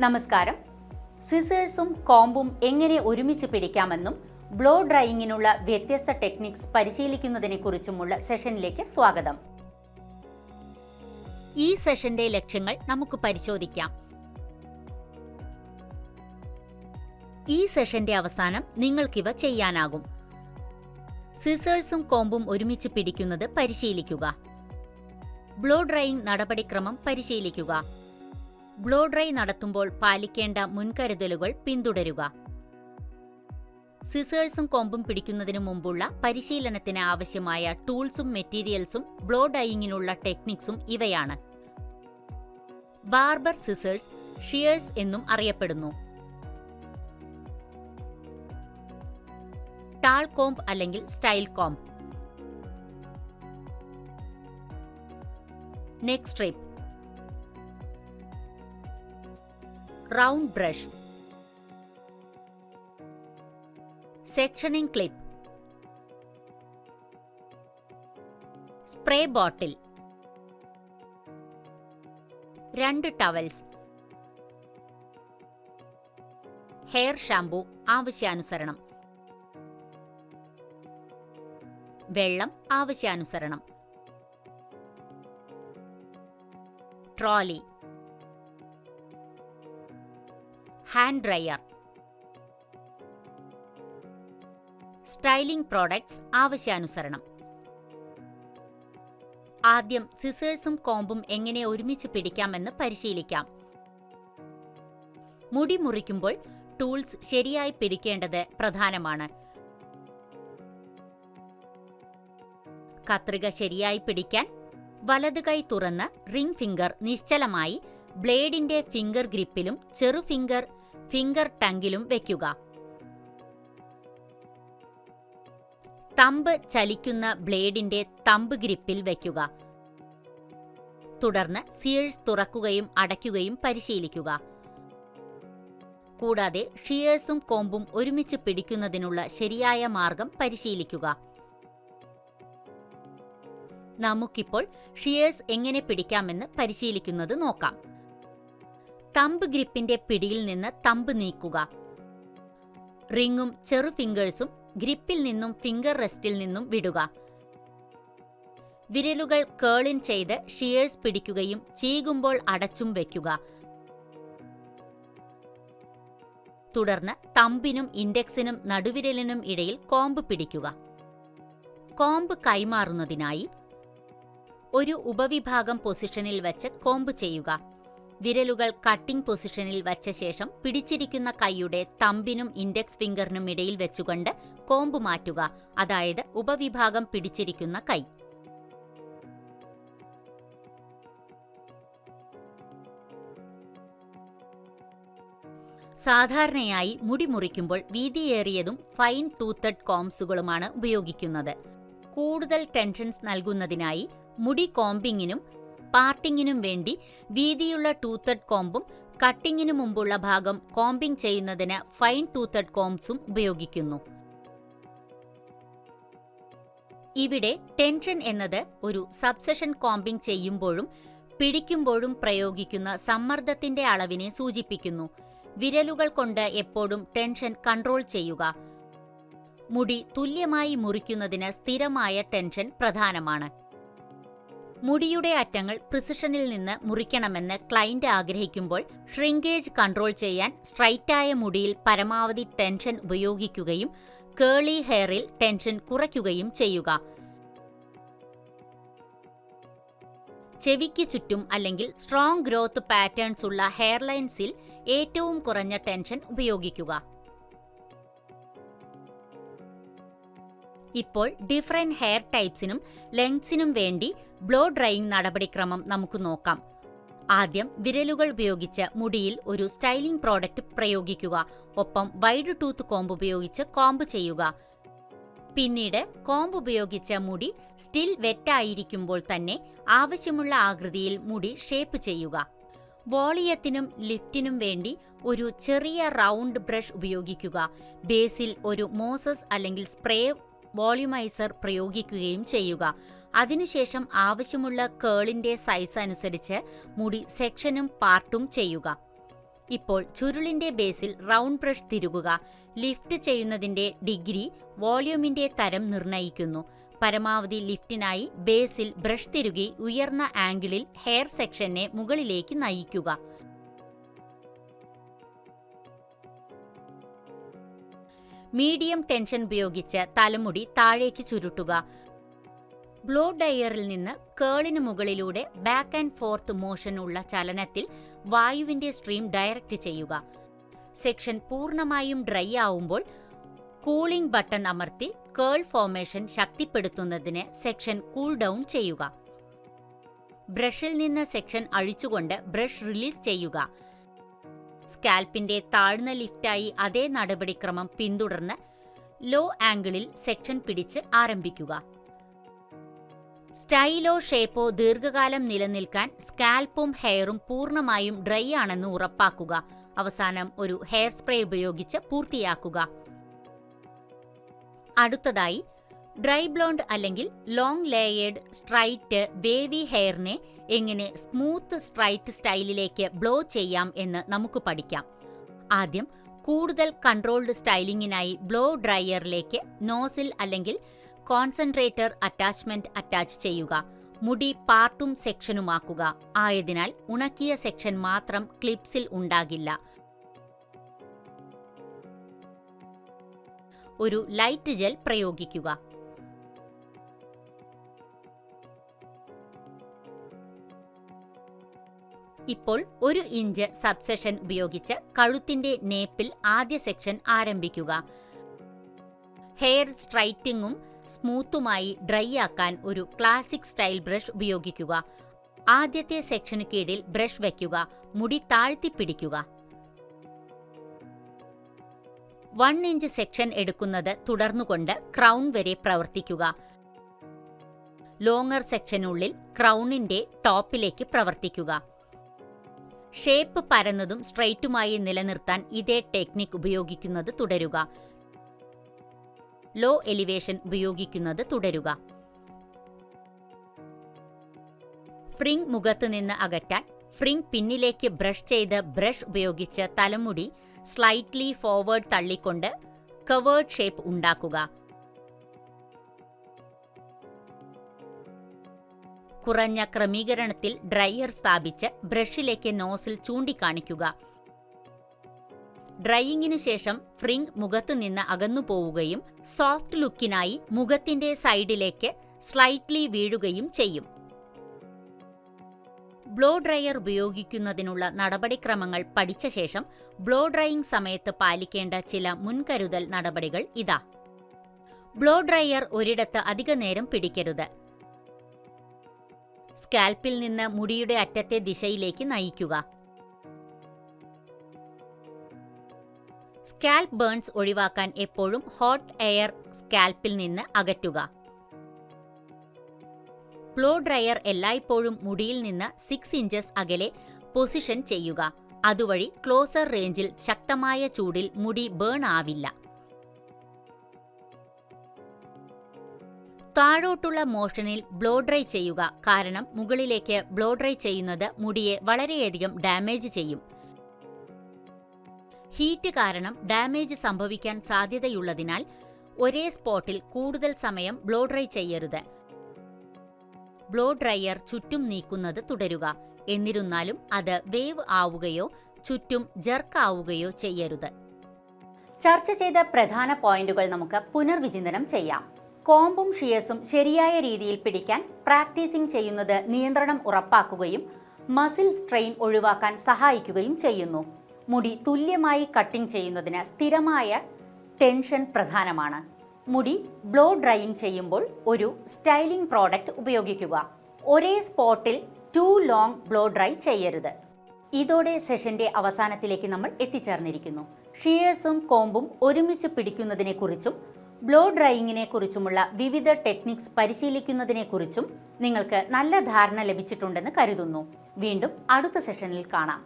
നമസ്കാരം. സിസേഴ്സും കോമ്പും എങ്ങനെ ഒരുമിച്ച് പിടിക്കാമെന്നും ബ്ലോ ഡ്രൈയിങ്ങിനുള്ള വ്യത്യസ്ത ടെക്നിക്സ് പരിശീലിക്കുന്നതിനെക്കുറിച്ചുമുള്ള സെഷനിലേക്ക് സ്വാഗതം. ഈ സെഷന്റെ ലക്ഷ്യങ്ങൾ നമുക്ക് പരിശോധിക്കാം. ഈ സെഷന്റെ അവസാനം നിങ്ങൾക്കിവ ചെയ്യാനാകും. സിസേഴ്സും കോമ്പും ഒരുമിച്ച് പിടിക്കുന്നത് പരിശീലിക്കുക. ബ്ലോ ഡ്രൈയിങ് നടപടിക്രമം പരിശീലിക്കുക. ബ്ലോ ഡ്രൈ നടത്തുമ്പോൾ പാലിക്കേണ്ട മുൻകരുതലുകൾ പിന്തുടരുക. സിസേഴ്സും കോമ്പും പിടിക്കുന്നതിനു മുമ്പുള്ള പരിശീലനത്തിന് ആവശ്യമായ ടൂൾസും മെറ്റീരിയൽസും ബ്ലോ ഡൈയിങ്ങിനുള്ള ടെക്നിക്സും ഇവയാണ്. ബാർബർ സിസേഴ്സ്, ഷിയേഴ്സ് എന്നും അറിയപ്പെടുന്നു. ടാൾ കോംബ് അല്ലെങ്കിൽ style comb. Neck strip, round brush, sectioning clip, spray bottle, 2 towels, hair shampoo ആവശ്യാനുസരണം, വെള്ളം ആവശ്യാനുസരണം, trolley, hand dryer, styling products ആവശ്യാനുസരണം. ആദ്യം സിസേഴ്സും കോമ്പും എങ്ങനെ ഒരുമിച്ച് പിടിക്കാമെന്ന് പരിശീലിക്കാം. മുടി മുറിക്കുമ്പോൾ ടൂൾസ് ശരിയായി പിടിക്കേണ്ടത് പ്രധാനമാണ്. കത്രിക ശരിയായി പിടിക്കാൻ വലത് കൈ തുറന്ന് റിംഗ് ഫിംഗർ നിശ്ചലമായി ബ്ലേഡിന്റെ ഫിംഗർ ഗ്രിപ്പിലും ചെറു ഫിംഗർ ടങ്കിലും വെക്കുക. തമ്പ് ചലിക്കുന്ന ബ്ലേഡിന്റെ തമ്പ് ഗ്രിപ്പിൽ വെക്കുക. തുടർന്ന് സീഴ്സ് തുറക്കുകയും അടയ്ക്കുകയും പരിശീലിക്കുക. കൂടാതെ ഷിയേഴ്സും കോമ്പും ഒരുമിച്ച് പിടിക്കുന്നതിനുള്ള ശരിയായ മാർഗം പരിശീലിക്കുക. നമുക്കിപ്പോൾ ഷിയേഴ്സ് എങ്ങനെ പിടിക്കാമെന്ന് പരിശീലിക്കുന്നത് നോക്കാം. തമ്പ് ഗ്രിപ്പിന്റെ പിടിയിൽ നിന്ന് തമ്പ് നീക്കുക. റിങ്ങും ചെറു ഫിംഗേഴ്സും ഗ്രിപ്പിൽ നിന്നും ഫിംഗർ റെസ്റ്റിൽ നിന്നും വിടുക. വിരലുകൾ കേളിൻ ചെയ്ത് ഷിയേഴ്സ് പിടിക്കുകയും ചീകുമ്പോൾ അടച്ചും വയ്ക്കുക. തുടർന്ന് തമ്പിനും ഇൻഡെക്സിനും നടുവിരലിനും ഇടയിൽ കോമ്പ് പിടിക്കുക. കോമ്പ് കൈമാറുന്നതിനായി ഒരു ഉപവിഭാഗം പൊസിഷനിൽ വച്ച് കോമ്പ് ചെയ്യുക. വിരലുകൾ കട്ടിംഗ് പൊസിഷനിൽ വച്ച ശേഷം പിടിച്ചിരിക്കുന്ന കൈയുടെ തമ്പിനും ഇൻഡെക്സ് ഫിംഗറിനും ഇടയിൽ വെച്ചുകൊണ്ട് കോമ്പ് മാറ്റുക, അതായത് ഉപവിഭാഗം പിടിച്ചിരിക്കുന്ന കൈ. സാധാരണയായി മുടി മുറിക്കുമ്പോൾ വീതിയേറിയതും ഫൈൻ ടൂത്തഡ് കോംസുകളുമാണ് ഉപയോഗിക്കുന്നത്. കൂടുതൽ ടെൻഷൻസ് നൽകുന്നതിനായി മുടി കോമ്പിങ്ങിനും പാർട്ടിങ്ങിനും വേണ്ടി വീതിയുള്ള ടൂത്തഡ് കോമ്പും കട്ടിങ്ങിനു മുമ്പുള്ള ഭാഗം കോമ്പിംഗ് ചെയ്യുന്നതിന് ഫൈൻ ടൂത്തഡ് കോംസും ഉപയോഗിക്കുന്നു. ഇവിടെ ടെൻഷൻ എന്നത് ഒരു സബ്സെഷൻ കോമ്പിംഗ് ചെയ്യുമ്പോഴും പിടിക്കുമ്പോഴും പ്രയോഗിക്കുന്ന സമ്മർദ്ദത്തിന്റെ അളവിനെ സൂചിപ്പിക്കുന്നു. വിരലുകൾ കൊണ്ട് എപ്പോഴും ടെൻഷൻ കൺട്രോൾ ചെയ്യുക. മുടി തുല്യമായി മുറിക്കുന്നതിന് സ്ഥിരമായ ടെൻഷൻ പ്രധാനമാണ്. മുടിയുടെ അറ്റങ്ങൾ പ്രിസിഷനിൽ നിന്ന് മുറിക്കണമെന്ന് ക്ലയന്റ് ആഗ്രഹിക്കുമ്പോൾ ഷ്രിങ്കേജ് കൺട്രോൾ ചെയ്യാൻ സ്ട്രൈറ്റായ മുടിയിൽ പരമാവധി ടെൻഷൻ ഉപയോഗിക്കുകയും കേളി ഹെയറിൽ ടെൻഷൻ കുറയ്ക്കുകയും ചെയ്യുക. ചെവിക്ക് ചുറ്റും അല്ലെങ്കിൽ സ്ട്രോങ് ഗ്രോത്ത് പാറ്റേൺസ് ഉള്ള ഹെയർലൈൻസിൽ ഏറ്റവും കുറഞ്ഞ ടെൻഷൻ ഉപയോഗിക്കുക. ഇപ്പോൾ ഡിഫറെന്റ് ഹെയർ ടൈപ്സിനും ലെങ്ത്സിനും വേണ്ടി ബ്ലോ ഡ്രൈയിങ് നടപടിക്രമം നമുക്ക് നോക്കാം. ആദ്യം വിരലുകൾ ഉപയോഗിച്ച് മുടിയിൽ ഒരു സ്റ്റൈലിംഗ് പ്രോഡക്റ്റ് പ്രയോഗിക്കുക. ഒപ്പം വൈഡ് ടൂത്ത് കോമ്പ് ഉപയോഗിച്ച് കോമ്പ് ചെയ്യുക. പിന്നീട് കോമ്പ് ഉപയോഗിച്ച മുടി സ്റ്റിൽ വെറ്റായിരിക്കുമ്പോൾ തന്നെ ആവശ്യമുള്ള ആകൃതിയിൽ മുടി ഷേപ്പ് ചെയ്യുക. വോളിയത്തിനും ലിഫ്റ്റിനും വേണ്ടി ഒരു ചെറിയ റൗണ്ട് ബ്രഷ് ഉപയോഗിക്കുക. ബേസിൽ ഒരു മോസസ് അല്ലെങ്കിൽ സ്പ്രേ വോള്യൂമൈസർ പ്രയോഗിക്കുകയും ചെയ്യുക. അതിനുശേഷം ആവശ്യമുള്ള കേളിന്റെ സൈസ് അനുസരിച്ച് മുടി സെക്ഷനും പാർട്ടും ചെയ്യുക. ഇപ്പോൾ ചുരുളിന്റെ ബേസിൽ റൗണ്ട് ബ്രഷ് തിരുകുക. ലിഫ്റ്റ് ചെയ്യുന്നതിന്റെ ഡിഗ്രി വോള്യൂമിന്റെ തരം നിർണ്ണയിക്കുന്നു. പരമാവധി ലിഫ്റ്റിനായി ബേസിൽ ബ്രഷ് തിരുകി ഉയർന്ന ആംഗിളിൽ ഹെയർ സെക്ഷനെ മുകളിലേക്ക് നയിക്കുക. മീഡിയം ടെൻഷൻ ഉപയോഗിച്ച് തലമുടി താഴേക്ക് ചുരുട്ടുക. ബ്ലോ ഡ്രയറിൽ നിന്ന് കേളിന് മുകളിലൂടെ ബാക്ക് ആൻഡ് ഫോർത്ത് മോഷൻ ഉള്ള ചലനത്തിൽ വായുവിന്റെ സ്ട്രീം ഡയറക്റ്റ് ചെയ്യുക. സെക്ഷൻ പൂർണ്ണമായും ഡ്രൈ ആവുമ്പോൾ കൂളിംഗ് ബട്ടൺ അമർത്തി കേൾ ഫോർമേഷൻ ശക്തിപ്പെടുത്തുന്നതിന് സെക്ഷൻ കൂൾ ഡൗൺ ചെയ്യുക. ബ്രഷിൽ നിന്ന് സെക്ഷൻ അഴിച്ചുകൊണ്ട് ബ്രഷ് റിലീസ് ചെയ്യുക. സ്കാൽപ്പിന്റെ താഴ്ന്ന ലിഫ്റ്റായി അതേ നടപടിക്രമം പിന്തുടർന്ന് ലോ ആംഗിളിൽ സെക്ഷൻ പിടിച്ച് ആരംഭിക്കുക. സ്റ്റൈലോ ഷേപ്പോ ദീർഘകാലം നിലനിൽക്കാൻ സ്കാൽപ്പും ഹെയറും പൂർണ്ണമായും ഡ്രൈ ആണെന്ന് ഉറപ്പാക്കുക. അവസാനം ഒരു ഹെയർ സ്പ്രേ ഉപയോഗിച്ച് പൂർത്തിയാക്കുക. അടുത്തതായി ഡ്രൈ ബ്ലോണ്ട് അല്ലെങ്കിൽ ലോങ് ലേയേർഡ് സ്ട്രൈറ്റ് വേവി ഹെയറിനെ എങ്ങനെ സ്മൂത്ത് സ്ട്രൈറ്റ് സ്റ്റൈലിലേക്ക് ബ്ലോ ചെയ്യാം എന്ന് നമുക്ക് പഠിക്കാം. ആദ്യം കൂടുതൽ കൺട്രോൾഡ് സ്റ്റൈലിങ്ങിനായി ബ്ലോ ഡ്രയറിലേക്ക് നോസിൽ അല്ലെങ്കിൽ കോൺസെൻട്രേറ്റർ അറ്റാച്ച്മെന്റ് അറ്റാച്ച് ചെയ്യുക. മുടി പാർട്ടും സെക്ഷനുമാക്കുക. ആയതിനാൽ ഉണക്കിയ സെക്ഷൻ മാത്രം ക്ലിപ്സിൽ ഉണ്ടാകില്ല. ഒരു ലൈറ്റ് ജെൽ പ്രയോഗിക്കുക. ഇപ്പോൾ 1 ഇഞ്ച് സബ്സെഷൻ ഉപയോഗിച്ച് കഴുത്തിന്റെ നേപ്പിൽ ആദ്യ സെക്ഷൻ ആരംഭിക്കുക. ഹെയർ സ്ട്രൈറ്റിംഗും സ്മൂത്തുമായി ഡ്രൈ ആക്കാൻ ഒരു ക്ലാസിക് സ്റ്റൈൽ ബ്രഷ് ഉപയോഗിക്കുക. ആദ്യത്തെ സെക്ഷന് കീഴിൽ ബ്രഷ് വയ്ക്കുക. മുടി താഴ്ത്തിപ്പിടിക്കുക. 1 ഇഞ്ച് സെക്ഷൻ എടുക്കുന്നത് തുടർന്നുകൊണ്ട് ക്രൗൺ വരെ പ്രവർത്തിക്കുക. ലോങ്ങർ സെക്ഷനുള്ളിൽ ക്രൗണിന്റെ ടോപ്പിലേക്ക് പ്രവർത്തിക്കുക. ഷേപ്പ് പരന്നതും സ്ട്രെയിറ്റുമായി നിലനിർത്താൻ ഇതേ ടെക്നിക് ഉപയോഗിക്കുന്നത് തുടരുക. ലോ എലിവേഷൻ ഉപയോഗിക്കുന്നത് തുടരുക. ഫ്രിംഗ് മുഖത്ത് നിന്ന് അകറ്റാൻ ഫ്രിംഗ് പിന്നിലേക്ക് ബ്രഷ് ചെയ്ത് ബ്രഷ് ഉപയോഗിച്ച് തലമുടി സ്ലൈറ്റ്ലി ഫോർവേഡ് തള്ളിക്കൊണ്ട് കവേർഡ് ഷേപ്പ് ഉണ്ടാക്കുക. കുറഞ്ഞ ക്രമീകരണത്തിൽ ഡ്രയർ സ്ഥാപിച്ച് ബ്രഷിലേക്ക് നോസിൽ ചൂണ്ടിക്കാണിക്കുക. ഡ്രൈയിങ്ങിന് ശേഷം ഫ്രിംഗ് മുഖത്ത് നിന്ന് അകന്നു പോവുകയും സോഫ്റ്റ് ലുക്കിനായി മുഖത്തിന്റെ സൈഡിലേക്ക് സ്ലൈറ്റ്ലി വീഴുകയും ചെയ്യും. ബ്ലോ ഡ്രയർ ഉപയോഗിക്കുന്നതിനുള്ള നടപടിക്രമങ്ങൾ പഠിച്ച ശേഷം ബ്ലോ ഡ്രൈയിങ് സമയത്ത് പാലിക്കേണ്ട ചില മുൻകരുതൽ നടപടികൾ ഇതാ. ബ്ലോ ഡ്രയർ ഒരിടത്ത് അധിക നേരം പിടിക്കരുത്. സ്കാൽപ്പിൽ നിന്ന് മുടിയുടെ അറ്റത്തെ ദിശയിലേക്ക് നയിക്കുക. സ്കാൽപ്പ് ബേൺസ് ഒഴിവാക്കാൻ എപ്പോഴും ഹോട്ട് എയർ സ്കാൽപ്പിൽ നിന്ന് അകറ്റുക. ബ്ലോ ഡ്രയർ എല്ലായ്പ്പോഴും മുടിയിൽ നിന്ന് 6 ഇഞ്ചസ് അകലെ പൊസിഷൻ ചെയ്യുക. അതുവഴി ക്ലോസർ റേഞ്ചിൽ ശക്തമായ ചൂടിൽ മുടി ബേൺ ആവില്ല. താഴോട്ടുള്ള മോഷനിൽ ബ്ലോ ഡ്രൈ ചെയ്യുക. കാരണം മുകളിലേക്ക് ബ്ലോ ഡ്രൈ ചെയ്യുന്നത് മുടിയെ വളരെയധികം ഡാമേജ് ചെയ്യും. ഹീറ്റ് കാരണം ഡാമേജ് സംഭവിക്കാൻ സാധ്യതയുള്ളതിനാൽ ഒരേ സ്പോട്ടിൽ കൂടുതൽ സമയം ബ്ലോ ഡ്രൈ ചെയ്യരുത്. ബ്ലോ ഡ്രയർ ചുറ്റും നീക്കുന്നത് തുടരുക. എന്നിരുന്നാലും അത് വേവ് ആവുകയോ ചുറ്റും ജർക്ക് ആവുകയോ ചെയ്യരുത്. ചർച്ച ചെയ്ത പ്രധാന പോയിന്റുകൾ നമുക്ക് പുനർവിചിന്തനം ചെയ്യാം. കോംബും ഷിയേഴ്സും ശരിയായ രീതിയിൽ പിടിക്കാൻ പ്രാക്ടീസിംഗ് ചെയ്യുന്നത് നിയന്ത്രണം ഉറപ്പാക്കുകയും മസിൽ സ്ട്രെയിൻ ഒഴിവാക്കാൻ സഹായിക്കുകയും ചെയ്യുന്നു. മുടി തുല്യമായി കട്ടിംഗ് ചെയ്യുന്നതിന് സ്ഥിരമായ ടെൻഷൻ പ്രധാനമാണ്. മുടി ബ്ലോ ഡ്രൈയിങ് ചെയ്യുമ്പോൾ ഒരു സ്റ്റൈലിംഗ് പ്രോഡക്റ്റ് ഉപയോഗിക്കുക. ഒരേ സ്പോട്ടിൽ ടു ലോങ് ബ്ലോ ഡ്രൈ ചെയ്യരുത്. ഇതോടെ സെഷന്റെ അവസാനത്തിലേക്ക് നമ്മൾ എത്തിച്ചേർന്നിരിക്കുന്നു. ഷിയേഴ്സും കോംബും ഒരുമിച്ച് പിടിക്കുന്നതിനെക്കുറിച്ചും ബ്ലോ ഡ്രൈയിങ്ങിനെ കുറിച്ചുമുള്ള വിവിധ ടെക്നിക്സ് പരിശീലിക്കുന്നതിനെക്കുറിച്ചും നിങ്ങൾക്ക് നല്ല ധാരണ ലഭിച്ചിട്ടുണ്ടെന്ന് കരുതുന്നു. വീണ്ടും അടുത്ത സെഷനിൽ കാണാം.